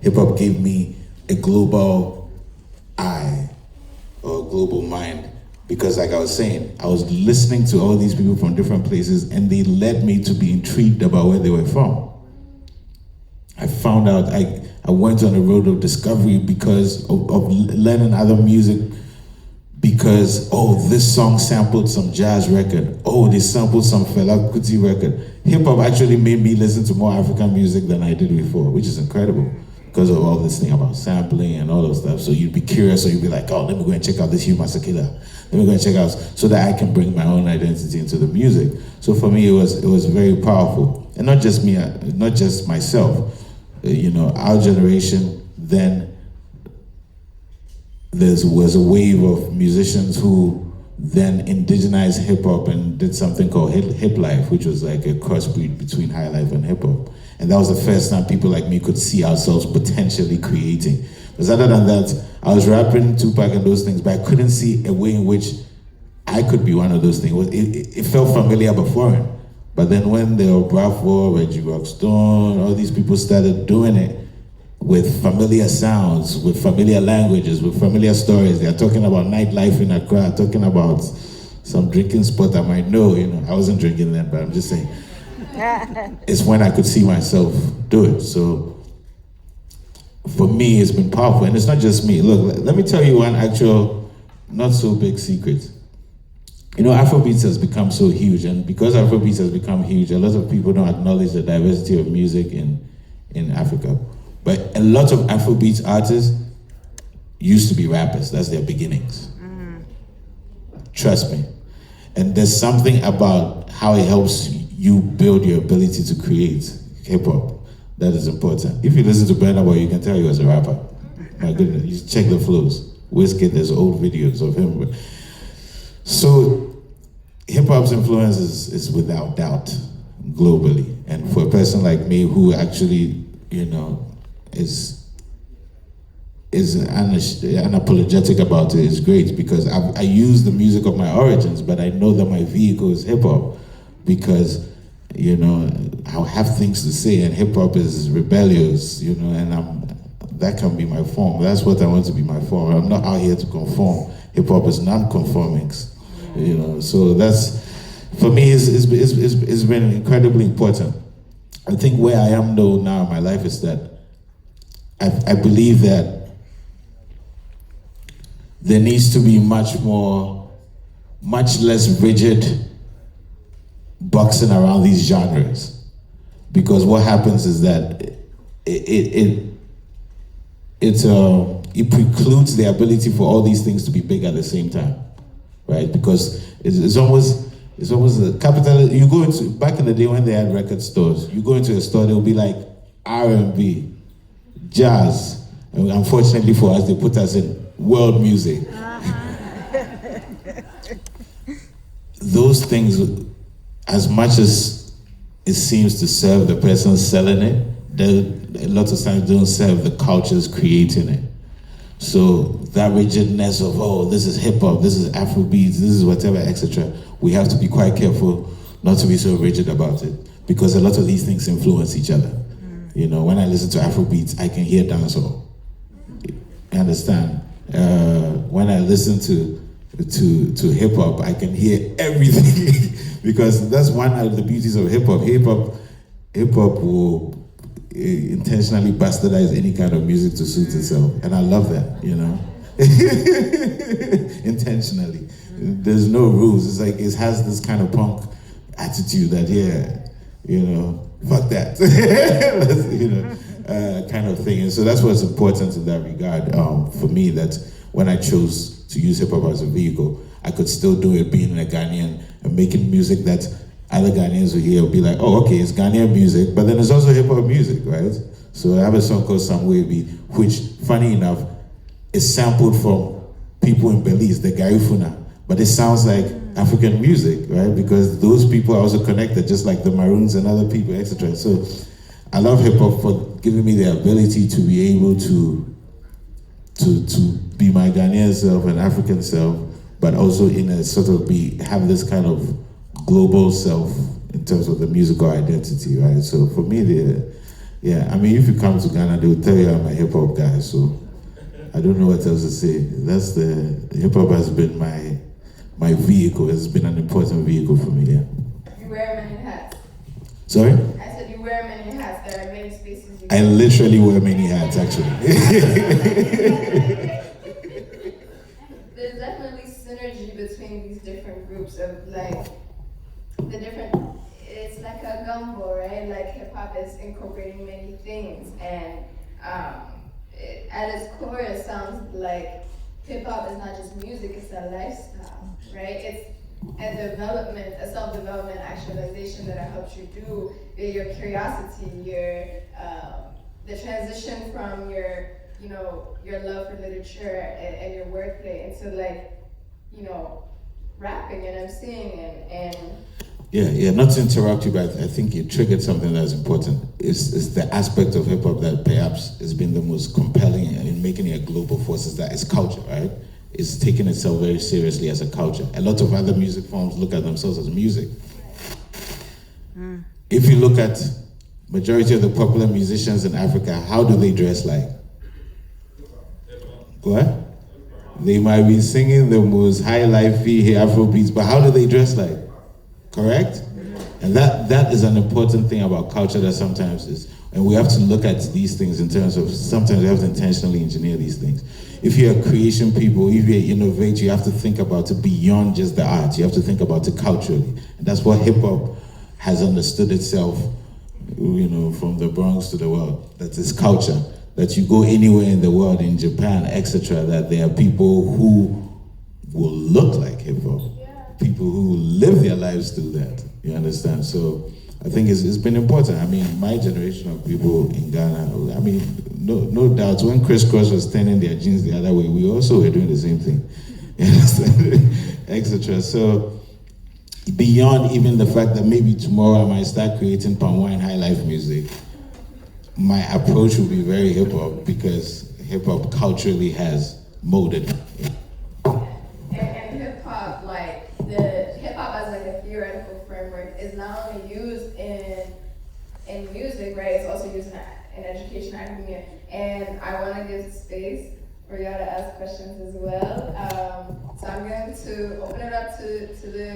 hip hop gave me a global eye or a global mind. Because like I was saying, I was listening to all these people from different places and they led me to be intrigued about where they were from. I found out, I went on a road of discovery because of learning other music, because, this song sampled some jazz record. They sampled some Fela Kuti record. Hip hop actually made me listen to more African music than I did before, which is incredible because of all this thing about sampling and all those stuff. So you'd be curious, or you'd be like, let me go and check out this Hugh Masakila. Let me go and check out, so that I can bring my own identity into the music. So for me, it was very powerful. And not just me, not just myself. Our generation, then there was a wave of musicians who then indigenized hip hop and did something called hip life, which was like a crossbreed between high life and hip hop. And that was the first time people like me could see ourselves potentially creating. Because other than that, I was rapping Tupac and those things, but I couldn't see a way in which I could be one of those things. It felt familiar but foreign. But then when the Bravo, Reggie Rockstone, all these people started doing it with familiar sounds, with familiar languages, with familiar stories. They're talking about nightlife in Accra, talking about some drinking spot I might know. I wasn't drinking then, but I'm just saying. It's when I could see myself do it. So for me, it's been powerful. And it's not just me. Look, let me tell you one actual, not so big secret. Afrobeats has become so huge, and because Afrobeats has become huge, a lot of people don't acknowledge the diversity of music in Africa. But a lot of Afrobeats artists used to be rappers. That's their beginnings. Trust me. And there's something about how it helps you build your ability to create hip-hop that is important. If you listen to Burna Boy, you can tell he was a rapper. My goodness, you check the flows. Wizkid, there's old videos of him. So hip-hop's influence is without doubt globally. And for a person like me who actually, is unapologetic about it, is great, because I use the music of my origins, but I know that my vehicle is hip-hop because, I have things to say, and hip-hop is rebellious, and that can be my form. That's what I want to be my form. I'm not out here to conform. Hip-hop is non-conformings. So that's, for me, it's been incredibly important. I think where I am though now in my life is that I believe that there needs to be much less rigid boxing around these genres, because what happens is that it precludes the ability for all these things to be big at the same time. Right, because it's almost a capital. You go into, back in the day when they had record stores, you go into a store, they'll be like R&B, jazz, and unfortunately for us, they put us in world music. Those things, as much as it seems to serve the person selling it, a lot of times don't serve the cultures creating it. So that rigidness of, this is hip hop, this is Afrobeats, this is whatever, etc. We have to be quite careful not to be so rigid about it, because a lot of these things influence each other. When I listen to Afrobeats, I can hear dancehall. You understand? When I listen to hip hop, I can hear everything because that's one of the beauties of hip hop. Hip hop will intentionally bastardize any kind of music to suit itself, and I love that, intentionally. There's no rules. It's like it has this kind of punk attitude that fuck that, kind of thing. And so that's what's important in that regard for me. That when I chose to use hip hop as a vehicle, I could still do it being a Ghanaian and making music that other Ghanaians will hear will be like, okay, it's Ghanaian music, but then it's also hip-hop music, right? So I have a song called Samwebi, which, funny enough, is sampled from people in Belize, the Garifuna, but it sounds like African music, right? Because those people are also connected, just like the Maroons and other people, etc. So I love hip-hop for giving me the ability to be able to be my Ghanaian self and African self, but also in a sort of have this kind of global self in terms of the musical identity, right? So for me, Yeah, I mean, if you come to Ghana, they will tell you I'm a hip hop guy. So I don't know what else to say. That's the hip hop has been my vehicle. It's been an important vehicle for me. Yeah. You wear many hats. Sorry? I said you wear many hats. There are many spaces you I literally wear many hats, actually. There's definitely synergy between these different groups of like the different. It's like a gumbo, right? Like hip hop is incorporating many things, and at its core, it sounds like hip hop is not just music; it's a lifestyle, right? It's a development, a self-development actualization that it helps you do. Your curiosity, the transition from your love for literature and your wordplay into rapping and emceeing and Yeah, not to interrupt you, but I think you triggered something that's important. It's the aspect of hip hop that perhaps has been the most compelling in making it a global force, is that it's culture, right? It's taking itself very seriously as a culture. A lot of other music forms look at themselves as music. If you look at majority of the popular musicians in Africa, how do they dress like? What? They might be singing the most high-lifey Afrobeats, but how do they dress like? Correct? And that is an important thing about culture that sometimes is, and we have to look at these things in terms of, sometimes we have to intentionally engineer these things. If you're a creation people, if you innovate, you have to think about it beyond just the art. You have to think about it culturally. And that's what hip hop has understood itself, from the Bronx to the world. That is culture. That you go anywhere in the world, in Japan, etc., that there are people who will look like hip hop. People who live their lives through that. You understand? So I think it's been important. I mean, my generation of people in Ghana, I mean, no doubt, when Criss Cross was turning their jeans the other way, we also were doing the same thing. You understand? Etc. So beyond even the fact that maybe tomorrow I might start creating palm wine high life music, my approach will be very hip hop, because hip hop culturally has molded me. And hip hop, like the hip hop as like a theoretical framework, is not only used in music, right? It's also used in education, academia, and I want to give space for y'all to ask questions as well. So I'm going to open it up to the